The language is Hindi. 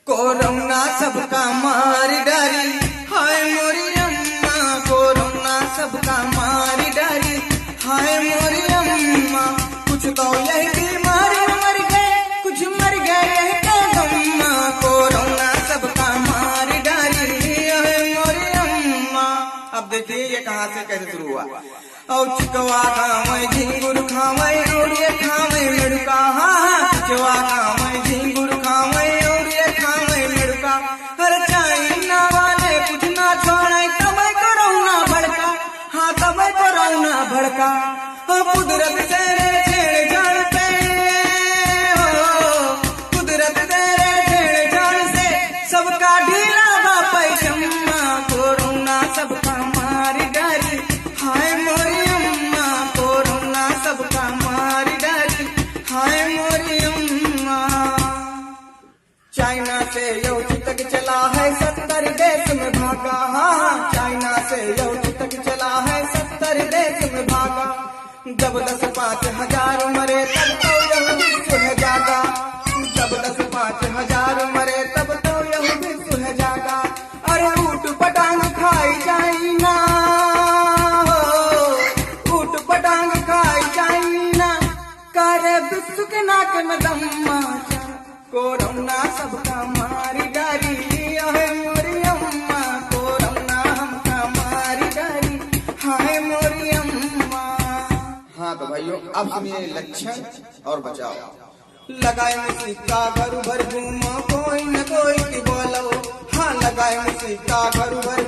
कोरोना सबका मारी डारी, हाय मोरी अम्मा। कोरोना सबका मारी डारी, हाय मोरी अम्मा। कुछ तो यही बीमारी मर गए, कुछ मर गए यही तो गम्मा। कोरोना सबका मारी डारी, हाय मोरी अम्मा। अब देखिए ये कहाँ से कैसे शुरू हुआ। और चिकवा खावे झिंगुर खावे और ये खावे लड़का, हाँ चिकवा खावे झिंगुर खावे और ये खावे लड़का। हर चाइना वाले कुछ ना छोड़े, तब कोरोना भड़का, हाँ तब कोरोना भड़का। कुदरत तेरे छेड़छाड़ पे हो, कुदरत तेरे छेड़छाड़ से सबका ढीला बापा जम्मा। कोरोना सबका मारी डारी, हाय मोरी अम्मा। कोरोना सबका मारी डारी, हाय मोरी अम्मा। चाइना से यही तक चला है 70 देश में भागा, हाँ चाइना से यही तक चला है 70 देश में भागा। जब 10-5 मरे तब तो यह विश्व है जागा। जब 10-5 मरे तब तो यह विश्व है जागा। अरे ऊट पटांग खाई चाइना, ऊट पटांग खाई चाइना। करे विश्व के नाक में दम्मा। कोरोना सबका मारी डारी, हाय मोरी अम्मा। कोरोना हमका मारी डारी, हाय मोरी अम्मा। हाँ तो भाइयों अब सुनिए लक्षण और बचाव। लगाए मुसीका घर भर घूमो, कोई न कोई की बोलो, हाँ लगाए मुसीका घर भर